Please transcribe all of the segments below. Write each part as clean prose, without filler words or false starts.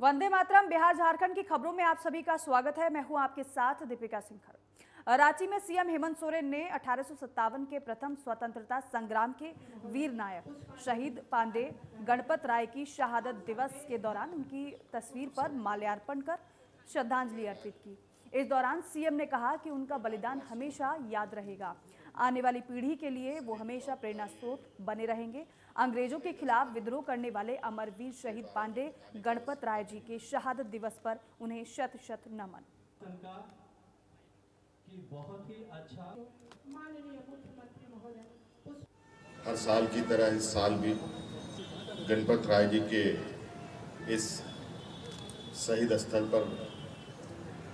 वंदे मातरम। बिहार झारखंड की खबरों में आप सभी का स्वागत है। मैं हूं आपके साथ दीपिका सिंह। रांची में सीएम हेमंत सोरेन ने 1857 के प्रथम स्वतंत्रता संग्राम के वीर नायक शहीद पांडे गणपत राय की शहादत दिवस के दौरान उनकी तस्वीर पर माल्यार्पण कर श्रद्धांजलि अर्पित की। इस दौरान सीएम ने कहा कि उनका बलिदान हमेशा याद रहेगा। आने वाली पीढ़ी के लिए वो हमेशा प्रेरणा स्रोत बने रहेंगे। अंग्रेजों के खिलाफ विद्रोह करने वाले अमरवीर शहीद पांडे गणपत राय जी के शहादत दिवस पर उन्हें शत शत नमन। बहुत ही अच्छा हर साल की तरह इस साल भी गणपत राय जी के इस शहीद स्थल पर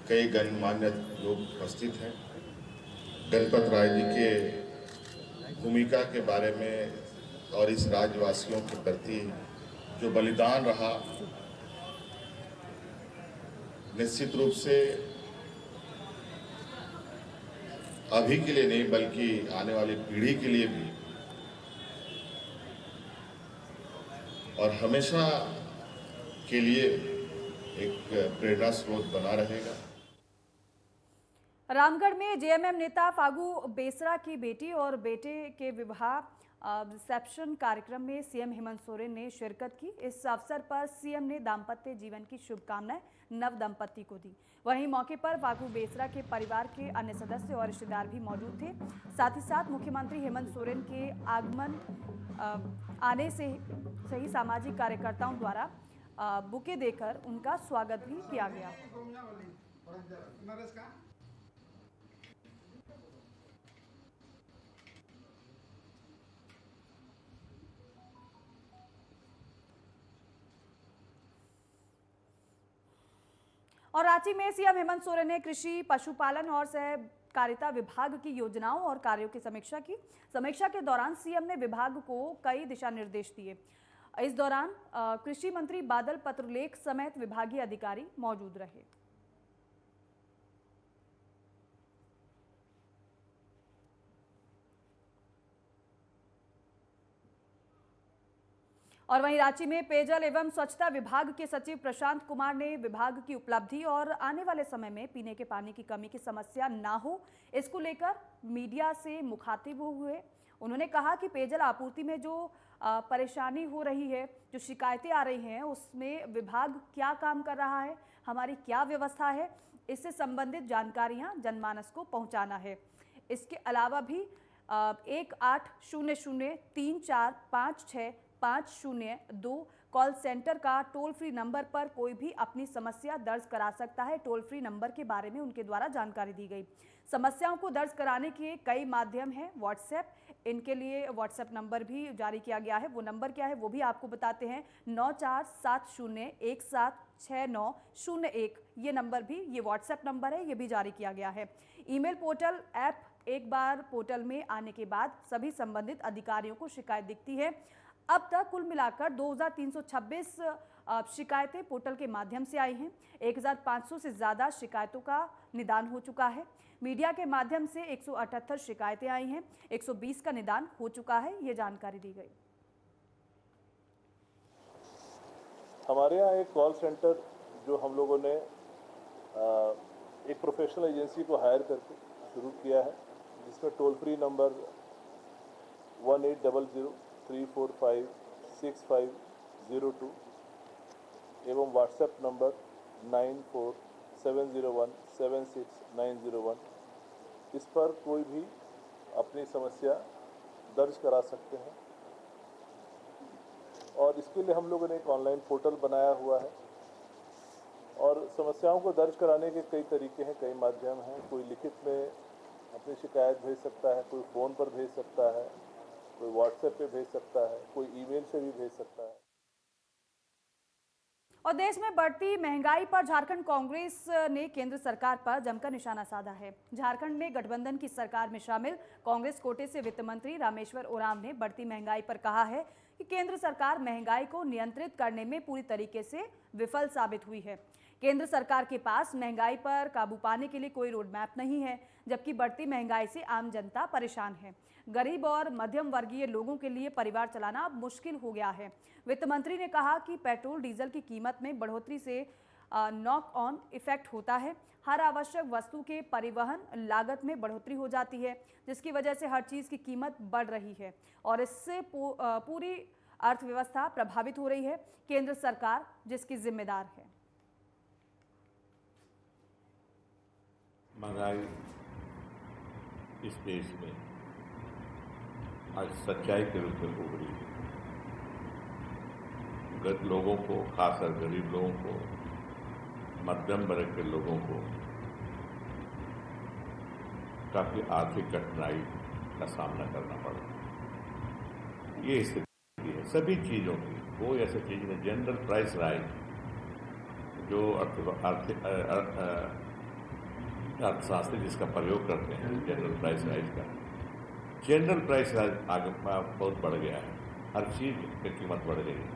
कई गणमान्य लोग उपस्थित हैं। गणपत राय जी के भूमिका के बारे में और इस राज्यवासियों के प्रति जो बलिदान रहा, निश्चित रूप से अभी के लिए नहीं बल्कि आने वाली पीढ़ी के लिए भी और हमेशा के लिए एक प्रेरणा स्रोत बना रहेगा। रामगढ़ में जेएमएम नेता फागू बेसरा की बेटी और बेटे के विवाह रिसेप्शन कार्यक्रम में सीएम हेमंत सोरेन ने शिरकत की। इस अवसर पर सीएम ने दाम्पत्य जीवन की शुभकामनाएं नव दंपति को दी। वहीं मौके पर फागू बेसरा के परिवार के अन्य सदस्य और रिश्तेदार भी मौजूद थे। साथ ही साथ मुख्यमंत्री हेमंत सोरेन के आगमन आने से सही सामाजिक कार्यकर्ताओं द्वारा बुके देकर उनका स्वागत भी किया गया। और रांची में सीएम हेमंत सोरेन ने कृषि, पशुपालन और सहकारिता विभाग की योजनाओं और कार्यों की समीक्षा की। समीक्षा के दौरान सीएम ने विभाग को कई दिशा निर्देश दिए। इस दौरान कृषि मंत्री बादल पत्रलेख समेत विभागीय अधिकारी मौजूद रहे। और वहीं रांची में पेयजल एवं स्वच्छता विभाग के सचिव प्रशांत कुमार ने विभाग की उपलब्धि और आने वाले समय में पीने के पानी की कमी की समस्या ना हो, इसको लेकर मीडिया से मुखातिब हुए। उन्होंने कहा कि पेयजल आपूर्ति में जो परेशानी हो रही है, जो शिकायतें आ रही हैं, उसमें विभाग क्या काम कर रहा है, हमारी क्या व्यवस्था है, इससे संबंधित जानकारियां जनमानस को पहुंचाना है। इसके अलावा भी 1800-3456-502 कॉल सेंटर का टोल फ्री नंबर पर कोई भी अपनी समस्या दर्ज करा सकता है। टोल फ्री नंबर के बारे में उनके द्वारा जानकारी दी गई। समस्याओं को दर्ज कराने के कई माध्यम हैं। व्हाट्सएप, इनके लिए व्हाट्सएप नंबर भी जारी किया गया है। वो नंबर क्या है वो भी आपको बताते हैं। 9470176901 ये नंबर भी, ये व्हाट्सएप नंबर है, ये भी जारी किया गया है। ईमेल पोर्टल ऐप, एक बार पोर्टल में आने के बाद सभी संबंधित अधिकारियों को शिकायत दिखती है। अब तक कुल मिलाकर 2326 शिकायतें पोर्टल के माध्यम से आई हैं। 1500 से ज्यादा शिकायतों का निदान हो चुका है। मीडिया के माध्यम से 178 शिकायतें आई हैं। 120 का निदान हो चुका है, ये जानकारी दी गई। हमारे यहाँ एक कॉल सेंटर जो हम लोगों ने एक प्रोफेशनल एजेंसी को हायर करके शुरू किया है, जिसमें टोल फ्री नंबर 1800-345-6502 एवं व्हाट्सएप नंबर 9470176901, इस पर कोई भी अपनी समस्या दर्ज करा सकते हैं। और इसके लिए हम लोगों ने एक ऑनलाइन पोर्टल बनाया हुआ है और समस्याओं को दर्ज कराने के कई तरीके हैं, कई माध्यम हैं। कोई लिखित में अपनी शिकायत भेज सकता है, कोई फ़ोन पर भेज सकता है, कोई व्हाट्सएप पे भेज सकता है, कोई ईमेल से भी भेज सकता है। और देश में बढ़ती महंगाई पर झारखंड कांग्रेस ने केंद्र सरकार पर जमकर निशाना साधा है। झारखंड में गठबंधन की सरकार में शामिल कांग्रेस कोटे से वित्त मंत्री रामेश्वर ओरांव ने बढ़ती महंगाई पर कहा है कि केंद्र सरकार महंगाई को नियंत्रित करने में पूरी तरीके से विफल साबित हुई है। केंद्र सरकार के पास महंगाई पर काबू पाने के लिए कोई रोड मैप नहीं है, जबकि बढ़ती महंगाई से आम जनता परेशान है। गरीब और मध्यम वर्गीय लोगों के लिए परिवार चलाना अब मुश्किल हो गया है। वित्त मंत्री ने कहा कि पेट्रोल डीजल की कीमत में बढ़ोतरी से नॉक ऑन इफेक्ट होता है। हर आवश्यक वस्तु के परिवहन लागत में बढ़ोतरी हो जाती है, जिसकी वजह से हर चीज़ की कीमत बढ़ रही है और इससे पूरी अर्थव्यवस्था प्रभावित हो रही है। केंद्र सरकार जिसकी जिम्मेदार है। महंगाई इस देश में आज सच्चाई के रूप में उभरी है। लोगों को, खासकर गरीब लोगों को, मध्यम वर्ग के लोगों को काफी आर्थिक कठिनाई का सामना करना पड़ रहा है। ये स्थिति है सभी चीजों की। कोई ऐसी चीज नहीं, जनरल प्राइस राइज जो अर्थशास्त्री जिसका प्रयोग करते हैं, जनरल प्राइस राइज का, जनरल प्राइस राइज आगे बहुत बढ़ गया है। हर चीज की कीमत बढ़ गई है।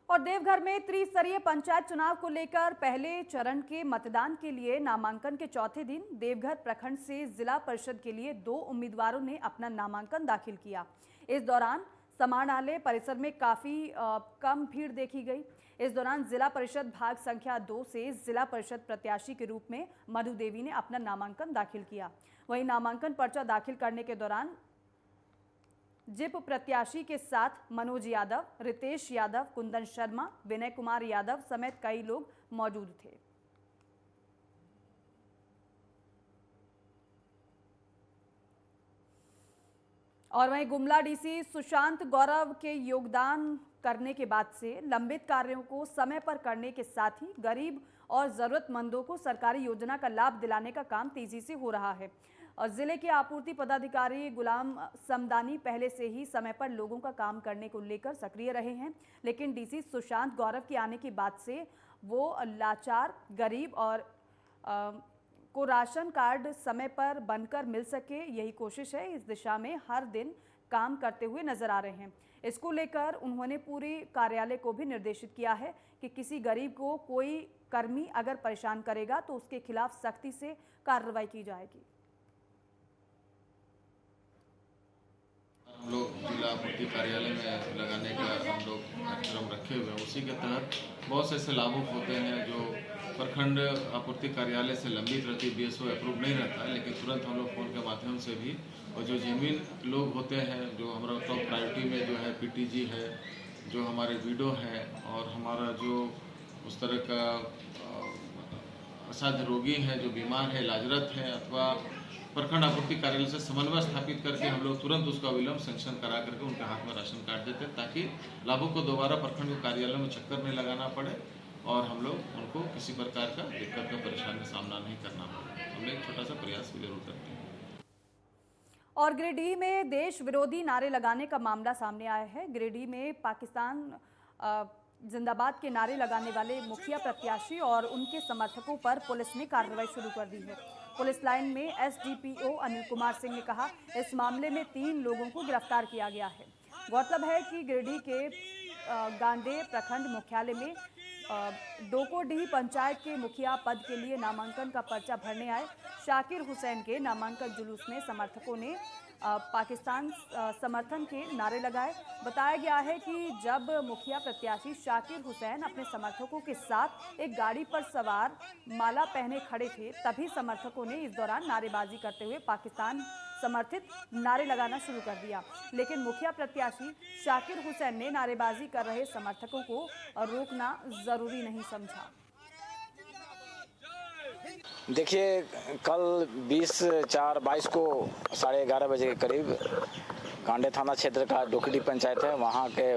और देवघर में त्रिस्तरीय पंचायत चुनाव को लेकर पहले चरण के मतदान के लिए नामांकन के चौथे दिन देवघर प्रखंड से जिला परिषद के लिए 2 उम्मीदवारों ने अपना नामांकन दाखिल किया। इस दौरान समाहरणालय परिसर में काफी कम भीड़ देखी गई। इस दौरान जिला परिषद भाग संख्या 2 से जिला परिषद प्रत्याशी के रूप में मधु देवी ने अपना नामांकन दाखिल किया। वहीं नामांकन पर्चा दाखिल करने के दौरान जिप प्रत्याशी के साथ मनोज यादव, रितेश यादव, कुंदन शर्मा, विनय कुमार यादव समेत कई लोग मौजूद थे। और वहीं गुमला डीसी सुशांत गौरव के योगदान करने के बाद से लंबित कार्यों को समय पर करने के साथ ही गरीब और जरूरतमंदों को सरकारी योजना का लाभ दिलाने का काम तेजी से हो रहा है। और जिले के आपूर्ति पदाधिकारी गुलाम समदानी पहले से ही समय पर लोगों का काम करने को लेकर सक्रिय रहे हैं, लेकिन डीसी सुशांत गौरव के आने के बाद से वो लाचार गरीब और को राशन कार्ड समय पर बनकर मिल सके, यही कोशिश है। इस दिशा में हर दिन काम करते हुए नजर आ रहे हैं। इसको लेकर उन्होंने पूरे कार्यालय को भी निर्देशित किया है कि किसी गरीब को कोई कर्मी अगर परेशान करेगा तो उसके खिलाफ सख्ती से कार्रवाई की जाएगी। हम लोग जिला आपूर्ति कार्यालय में लगाने का हम लोग कार्यक्रम रखे हुए हैं। उसी के तहत बहुत से ऐसे लाभुक होते हैं जो प्रखंड आपूर्ति कार्यालय से लंबित रहती, बीएसओ अप्रूव नहीं रहता है, लेकिन तुरंत हम लोग फ़ोन के माध्यम से भी, और जो जेन्युइन लोग होते हैं जो हमारा टॉप प्रायोरिटी में जो है पीटीजी है, जो हमारे वीडो है और हमारा जो उस तरह का असाध्य रोगी है जो बीमार है, इलाजरत है, अथवा प्रखंड आपूर्ति कार्यालय से समन्वय स्थापित करके हम लोग तुरंत उसका विलम्ब सेंक्शन करा करके उनके हाथ में राशन कार्ड देते हैं, ताकि लाभुक को दोबारा प्रखंड कार्यालय में चक्कर नहीं लगाना पड़े और हम लोग उनको किसी प्रकार का दिक्कत का परेशानी का सामना नहीं करना पड़े। हम लोग एक छोटा सा प्रयास भी जरूर करते हैं। और गिरिडीह में देश विरोधी नारे लगाने का मामला सामने आया है। गिरिडीह में पाकिस्तान जिंदाबाद के नारे लगाने वाले मुखिया प्रत्याशी और उनके समर्थकों पर पुलिस ने कार्रवाई शुरू कर दी है। पुलिस लाइन में एसडीपीओ अनिल कुमार सिंह ने कहा, इस मामले में 3 लोगों को गिरफ्तार किया गया है। गौरतलब है कि गिरिडीह के गांडेय प्रखंड मुख्यालय में डोकोडीह पंचायत के मुखिया पद के लिए नामांकन का पर्चा भरने आए शाकिर हुसैन के नामांकन जुलूस में समर्थकों ने पाकिस्तान समर्थन के नारे लगाए। बताया गया है कि जब मुखिया प्रत्याशी शाकिर हुसैन अपने समर्थकों के साथ एक गाड़ी पर सवार माला पहने खड़े थे, तभी समर्थकों ने इस दौरान नारेबाजी करते हुए पाकिस्तान समर्थित नारे लगाना शुरू कर दिया। लेकिन मुखिया प्रत्याशी शाकिर हुसैन ने नारेबाजी कर रहे समर्थकों को रोकना जरूरी नहीं समझा। देखिए, कल 20/4/22 को 11:30 बजे के करीब गांडे थाना क्षेत्र का डोकडी पंचायत है, वहाँ के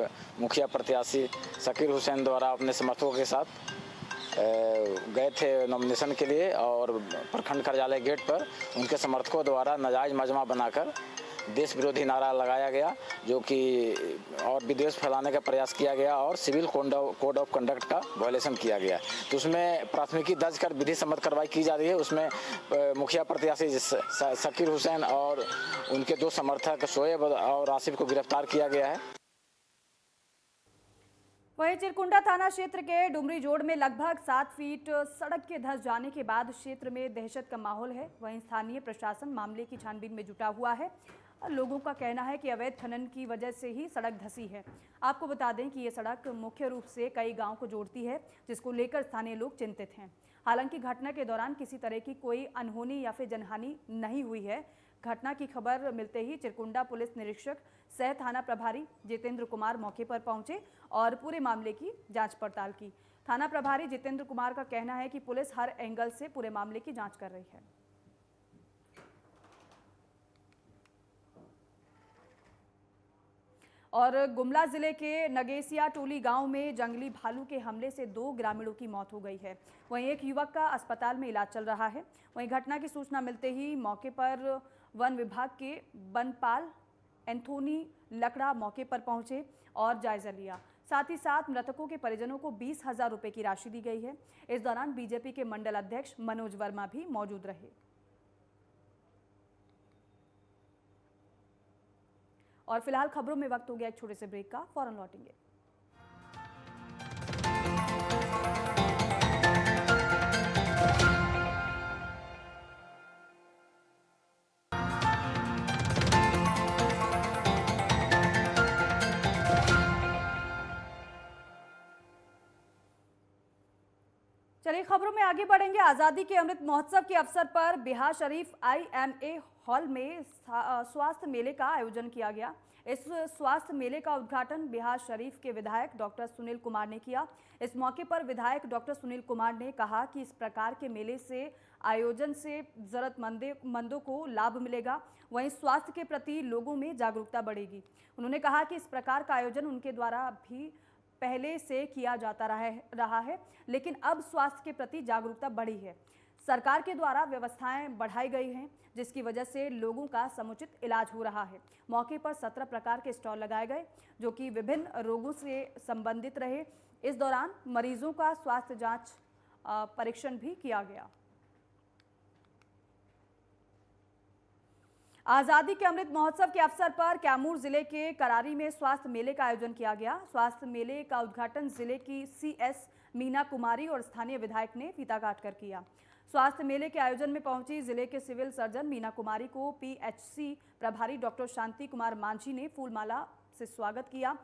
मुखिया प्रत्याशी शाकिर हुसैन द्वारा अपने समर्थकों के साथ गए थे नॉमिनेशन के लिए, और प्रखंड कार्यालय गेट पर उनके समर्थकों द्वारा नाजायज मजमा बनाकर देश विरोधी नारा लगाया गया, जो कि और विद्वेष फैलाने का प्रयास किया गया और सिविल कोड ऑफ कंडक्ट का वायलेशन किया गया। तो उसमें प्राथमिकी दर्ज कर विधि सम्मत कार्रवाई की जा रही है। उसमें मुखिया प्रत्याशी शकीर हुसैन और उनके 2 समर्थक शोएब और आसिफ को गिरफ्तार किया गया है। वहीं चिरकुंडा थाना क्षेत्र के डुमरी जोड़ में लगभग 7 फीट सड़क के धंस जाने के बाद क्षेत्र में दहशत का माहौल है। वहीं स्थानीय प्रशासन मामले की छानबीन में जुटा हुआ है। लोगों का कहना है कि अवैध खनन की वजह से ही सड़क धंसी है। आपको बता दें कि ये सड़क मुख्य रूप से कई गांव को जोड़ती है, जिसको लेकर स्थानीय लोग चिंतित हैं। हालांकि घटना के दौरान किसी तरह की कोई अनहोनी या फिर जनहानि नहीं हुई है। घटना की खबर मिलते ही चिरकुंडा पुलिस निरीक्षक सह थाना प्रभारी जितेंद्र कुमार मौके पर पहुंचे और पूरे मामले की जांच पड़ताल की। थाना प्रभारी जितेंद्र कुमार का कहना है कि पुलिस हर एंगल से पूरे मामले की जांच कर रही है। और गुमला जिले के नगेसिया टोली गांव में जंगली भालू के हमले से 2 ग्रामीणों की मौत हो गई है। वहीं एक युवक का अस्पताल में इलाज चल रहा है। वहीं घटना की सूचना मिलते ही मौके पर वन विभाग के वनपाल एंथोनी लकड़ा मौके पर पहुंचे और जायजा लिया। साथ ही साथ मृतकों के परिजनों को 20,000 रुपए की राशि दी गई है। इस दौरान बीजेपी के मंडल अध्यक्ष मनोज वर्मा भी मौजूद रहे। और फिलहाल खबरों में वक्त हो गया एक छोटे से ब्रेक का, फौरन लौटेंगे। चलिए खबरों में आगे बढ़ेंगे। आज़ादी के अमृत महोत्सव के अवसर पर बिहार शरीफ IMA हॉल में स्वास्थ्य मेले का आयोजन किया गया। इस स्वास्थ्य मेले का उद्घाटन बिहार शरीफ के विधायक डॉक्टर सुनील कुमार ने किया। इस मौके पर विधायक डॉक्टर सुनील कुमार ने कहा कि इस प्रकार के मेले से आयोजन से जरूरतमंदों को लाभ मिलेगा, वहीं स्वास्थ्य के प्रति लोगों में जागरूकता बढ़ेगी। उन्होंने कहा कि इस प्रकार का आयोजन उनके द्वारा भी पहले से किया जाता रहा है, लेकिन अब स्वास्थ्य के प्रति जागरूकता बढ़ी है। सरकार के द्वारा व्यवस्थाएं बढ़ाई गई हैं, जिसकी वजह से लोगों का समुचित इलाज हो रहा है। मौके पर 17 प्रकार के स्टॉल लगाए गए, जो कि विभिन्न रोगों से संबंधित रहे। इस दौरान मरीजों का स्वास्थ्य जांच परीक्षण भी किया गया। आज़ादी के अमृत महोत्सव के अवसर पर कैमूर जिले के करारी में स्वास्थ्य मेले का आयोजन किया गया। स्वास्थ्य मेले का उद्घाटन जिले की CS मीना कुमारी और स्थानीय विधायक ने फीता काट कर किया। स्वास्थ्य मेले के आयोजन में पहुंची जिले के सिविल सर्जन मीना कुमारी को PHC प्रभारी डॉक्टर शांति कुमार मांझी ने फूलमाला से स्वागत किया।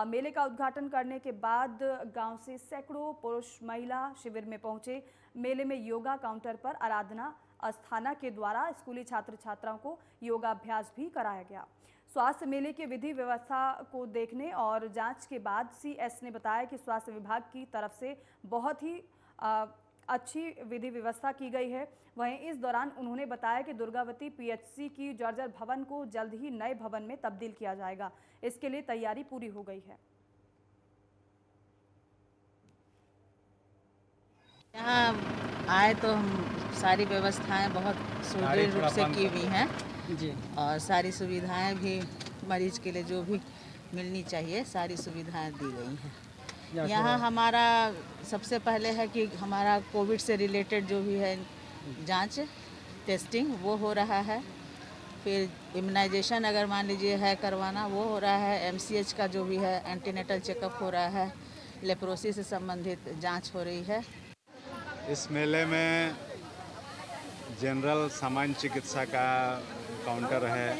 मेले का उद्घाटन करने के बाद गांव से सैकड़ों पुरुष महिला शिविर में पहुंचे। मेले में योगा काउंटर पर आराधना अस्थाना के द्वारा स्कूली छात्र छात्राओं को योगाभ्यास भी कराया गया। स्वास्थ्य मेले के विधि व्यवस्था को देखने और जांच के बाद CS ने बताया कि स्वास्थ्य विभाग की तरफ से बहुत ही अच्छी विधि व्यवस्था की गई है। वहीं इस दौरान उन्होंने बताया कि दुर्गावती PHC की जर्जर भवन को जल्द ही नए भवन में तब्दील किया जाएगा। इसके लिए तैयारी पूरी हो गई है। यहाँ आए तो हम सारी व्यवस्थाएं बहुत सुदृढ़ रूप से की हुई हैं जी, और सारी सुविधाएं भी मरीज के लिए जो भी मिलनी चाहिए सारी सुविधाएं दी गई हैं। यहाँ हमारा सबसे पहले है कि हमारा कोविड से रिलेटेड जो भी है जांच टेस्टिंग वो हो रहा है। फिर इम्यूनाइजेशन अगर मान लीजिए है करवाना वो हो रहा है। MCH का जो भी है एंटीनेटल चेकअप हो रहा है। लेप्रोसी से संबंधित जांच हो रही है। इस मेले में जनरल सामान्य चिकित्सा का काउंटर है,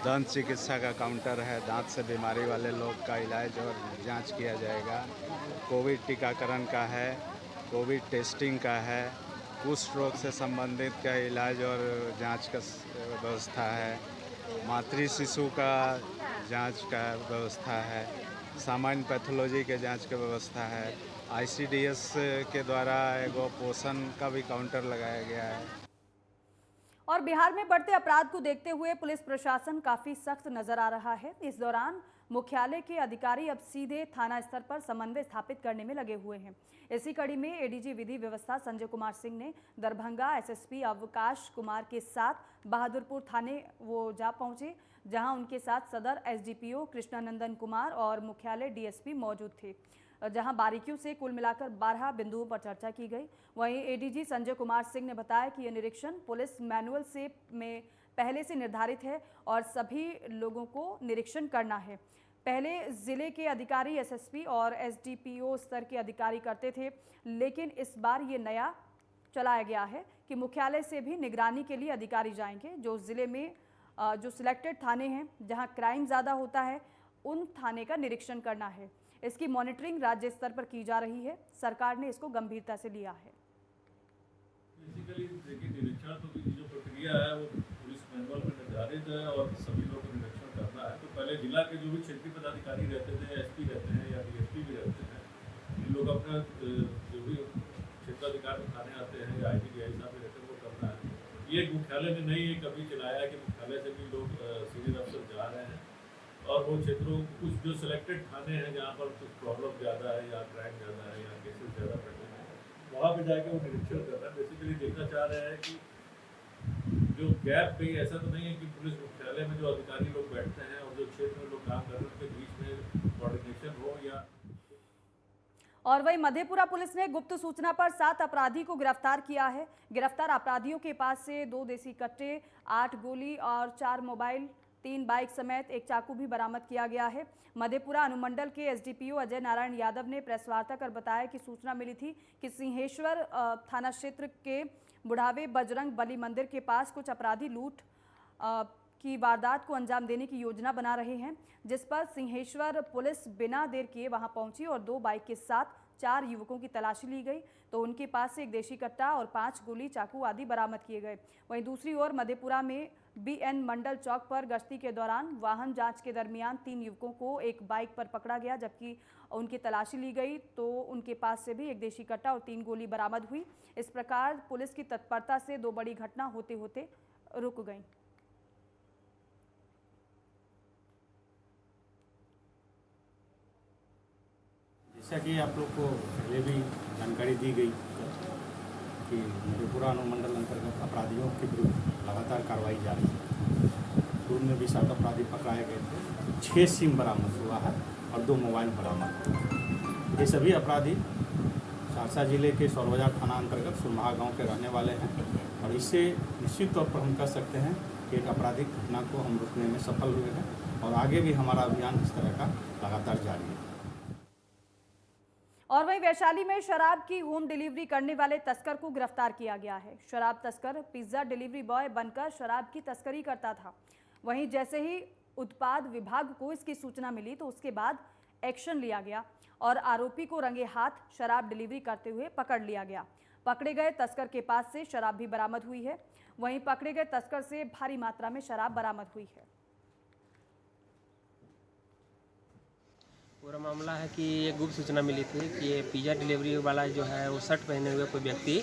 दंत चिकित्सा का काउंटर है, दांत से बीमारी वाले लोग का इलाज और जांच किया जाएगा। कोविड टीकाकरण का है, कोविड टेस्टिंग का है, कुष्ठ रोग से संबंधित का इलाज और जांच का व्यवस्था है, मातृ शिशु का जांच का व्यवस्था है, सामान्य पैथोलॉजी के जांच का व्यवस्था है। ICDS के द्वारा एगो पोषण का भी काउंटर लगाया गया है। और बिहार में बढ़ते अपराध को देखते हुए पुलिस प्रशासन काफी सख्त नजर आ रहा है। इस दौरान मुख्यालय के अधिकारी अब सीधे थाना स्तर पर समन्वय स्थापित करने में लगे हुए हैं। इसी कड़ी में ADG विधि व्यवस्था संजय कुमार सिंह ने दरभंगा SSP अवकाश कुमार के साथ बहादुरपुर थाने वो जा पहुंचे, जहां उनके साथ सदर एसडीपीओ कृष्णानंदन कुमार और मुख्यालय डीएसपी मौजूद थे, जहां बारीकियों से कुल मिलाकर 12 बिंदुओं पर चर्चा की गई। वहीं एडीजी संजय कुमार सिंह ने बताया कि यह निरीक्षण पुलिस मैनुअल से में पहले से निर्धारित है और सभी लोगों को निरीक्षण करना है। पहले जिले के अधिकारी एसएसपी और एसडीपीओ स्तर के अधिकारी करते थे, लेकिन इस बार ये नया चलाया गया है कि मुख्यालय से भी निगरानी के लिए अधिकारी जाएंगे। जो जिले में जो सिलेक्टेड थाने हैं जहां क्राइम ज़्यादा होता है, उन थाने का निरीक्षण करना है। इसकी मॉनिटरिंग राज्य स्तर पर की जा रही है। सरकार ने इसको गंभीरता से लिया है। बेसिकली देखिए, निरीक्षण तो की जो प्रक्रिया है वो पुलिस मैनुअल में निर्धारित है और सभी लोगों को निरीक्षण करना है। तो पहले जिला के जो भी क्षेत्रीय पदाधिकारी रहते थे, एसपी रहते हैं या डीएसपी भी रहते हैं, इन लोग अपना जो भी क्षेत्राधिकार में थाने आते हैं या आईटीडीआई साहब भी रहते हैं, वो करना है। ये मुख्यालय ने नहीं कभी चलाया है कि मुख्यालय से भी लोग सीनियर अफसर जा रहे हैं और वो क्षेत्रों कुछ जो सिलेक्टेड थाने हैं जहाँ पर कुछ प्रॉब्लम ज़्यादा है या क्राइम ज़्यादा है या केसेस ज़्यादा बढ़ते हैं, वहाँ पे जाके वो निरीक्षण करना है। बेसिकली देखना चाह रहे हैं कि जो गैप कहीं ऐसा तो नहीं है कि पुलिस मुख्यालय में जो अधिकारी लोग बैठते हैं और जो क्षेत्र में लोग काम कर रहे हैं उनके बीच में कोऑर्डिनेशन हो या। और वहीं मधेपुरा पुलिस ने गुप्त सूचना पर 7 अपराधी को गिरफ्तार किया है। गिरफ्तार अपराधियों के पास से 2 देसी कट्टे, 8 गोली और 4 मोबाइल, 3 बाइक समेत एक चाकू भी बरामद किया गया है। मधेपुरा अनुमंडल के एसडीपीओ अजय नारायण यादव ने प्रेस वार्ता कर बताया कि सूचना मिली थी कि सिंहेश्वर थाना क्षेत्र के बुढ़ावे बजरंग बली मंदिर के पास कुछ अपराधी लूट की वारदात को अंजाम देने की योजना बना रहे हैं, जिस पर सिंहेश्वर पुलिस बिना देर किए वहां पहुंची और 2 बाइक के साथ 4 युवकों की तलाशी ली गई। तो उनके पास से 1 देशी कट्टा और 5 गोली, चाकू आदि बरामद किए गए। वहीं दूसरी ओर मधेपुरा में बीएन मंडल चौक पर गश्ती के दौरान वाहन जांच के दरमियान 3 युवकों को एक बाइक पर पकड़ा गया, जबकि उनकी तलाशी ली गई तो उनके पास से भी 1 देशी कट्टा और 3 गोली बरामद हुई। इस प्रकार पुलिस की तत्परता से 2 बड़ी घटना होते होते रुक गई। जैसा कि आप लोग को पहले भी जानकारी दी गई कि मधेपुरा अनुमंडल अंतर्गत अपराधियों के विरुद्ध लगातार कार्रवाई जारी है। पूर्व में भी 7 अपराधी पकड़ाए गए थे, 6 सिम बरामद हुआ है और 2 मोबाइल बरामद। ये सभी अपराधी सहरसा जिले के सौरबाजार थाना अंतर्गत सुरमहा गांव के रहने वाले हैं और इससे निश्चित तौर पर हम कह सकते हैं कि एक आपराधिक घटना को हम रोकने में सफल हुए हैं और आगे भी हमारा अभियान इस तरह का लगातार जारी है। और वहीं वैशाली में शराब की होम डिलीवरी करने वाले तस्कर को गिरफ्तार किया गया है। शराब तस्कर पिज्जा डिलीवरी बॉय बनकर शराब की तस्करी करता था। वहीं जैसे ही उत्पाद विभाग को इसकी सूचना मिली तो उसके बाद एक्शन लिया गया और आरोपी को रंगे हाथ शराब डिलीवरी करते हुए पकड़ लिया गया। पकड़े गए तस्कर के पास से शराब भी बरामद हुई है। वहीं पकड़े गए तस्कर से भारी मात्रा में शराब बरामद हुई है। पूरा मामला है कि ये गुप्त सूचना मिली थी कि ये पिज़्ज़ा डिलीवरी वाला जो है वो शर्ट पहने हुए कोई व्यक्ति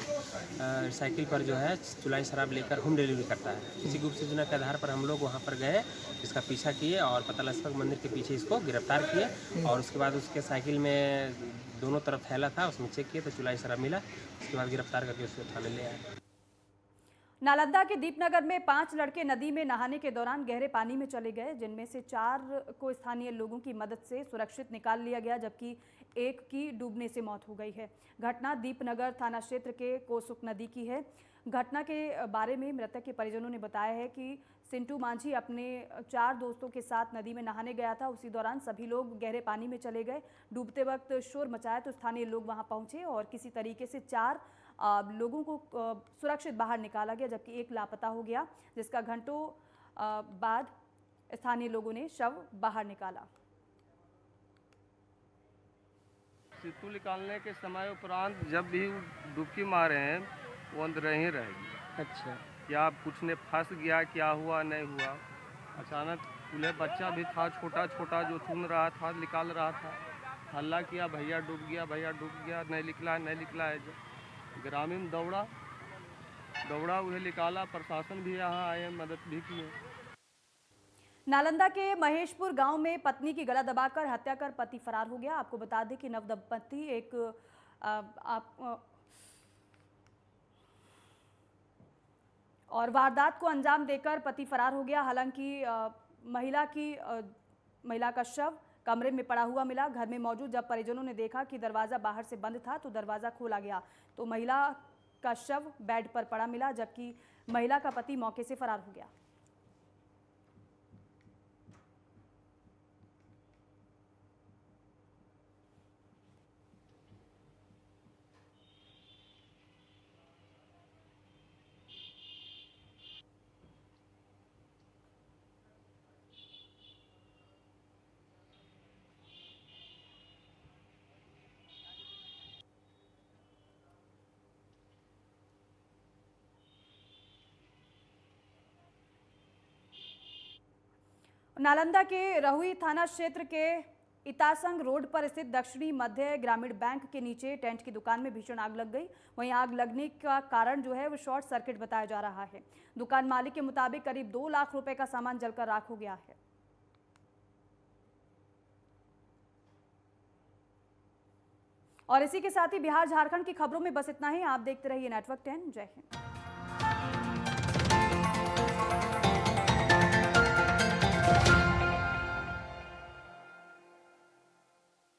साइकिल पर जो है चुलाई शराब लेकर होम डिलीवरी करता है। इसी गुप्त सूचना के आधार पर हम लोग वहाँ पर गए, इसका पीछा किए और पता लक्ष्मण मंदिर के पीछे इसको गिरफ्तार किए और उसके बाद उसके साइकिल में दोनों तरफ थैला था, उसमें चेक किए तो चुलाई शराब मिला। उसके बाद गिरफ्तार करके उसको थाने ले आए। नालंदा के दीपनगर में 5 लड़के नदी में नहाने के दौरान गहरे पानी में चले गए, जिनमें से 4 को स्थानीय लोगों की मदद से सुरक्षित निकाल लिया गया, जबकि 1 की डूबने से मौत हो गई है। घटना दीपनगर थाना क्षेत्र के कोसुक नदी की है। घटना के बारे में मृतक के परिजनों ने बताया है कि सिंटू मांझी अपने 4 दोस्तों के साथ नदी में नहाने गया था। उसी दौरान सभी लोग गहरे पानी में चले गए। डूबते वक्त शोर मचाया तो स्थानीय लोग वहां पहुंचे और किसी तरीके से 4 लोगों को सुरक्षित बाहर निकाला गया, जबकि 1 लापता हो गया, जिसका घंटों बाद स्थानीय लोगों ने शव बाहर निकाला। सिंटू निकालने के समय उपरांत जब भी डुबकी मारे हैं वो अंदर ही रहेगी। अच्छा, क्या कुछ ने फंस गया, क्या हुआ नहीं हुआ, अचानक खुले बच्चा भी था छोटा छोटा जो चुन रहा था, निकाल रहा था, हल्ला किया भैया डूब गया, भैया डूब गया, नहीं निकला है। ग्रामीण दौड़ा उन्हें निकाला, प्रशासन भी यहाँ आए, मदद भी किए। नालंदा के महेशपुर गांव में पत्नी की गला दबाकर हत्या कर पति फरार हो गया। आपको बता दें कि नवदंपति और वारदात को अंजाम देकर पति फरार हो गया। हालांकि महिला का शव कमरे में पड़ा हुआ मिला। घर में मौजूद जब परिजनों ने देखा कि दरवाज़ा बाहर से बंद था तो दरवाज़ा खोला गया तो महिला का शव बेड पर पड़ा मिला, जबकि महिला का पति मौके से फरार हो गया। नालंदा के रहुई थाना क्षेत्र के इतासंग रोड पर स्थित दक्षिणी मध्य ग्रामीण बैंक के नीचे टेंट की दुकान में भीषण आग लग गई। वहीं आग लगने का कारण जो है वो शॉर्ट सर्किट बताया जा रहा है। दुकान मालिक के मुताबिक करीब 2 लाख रुपए का सामान जलकर राख हो गया है। और इसी के साथ ही बिहार झारखंड की खबरों में बस इतना ही। आप देखते रहिए नेटवर्क 10। जय हिंद।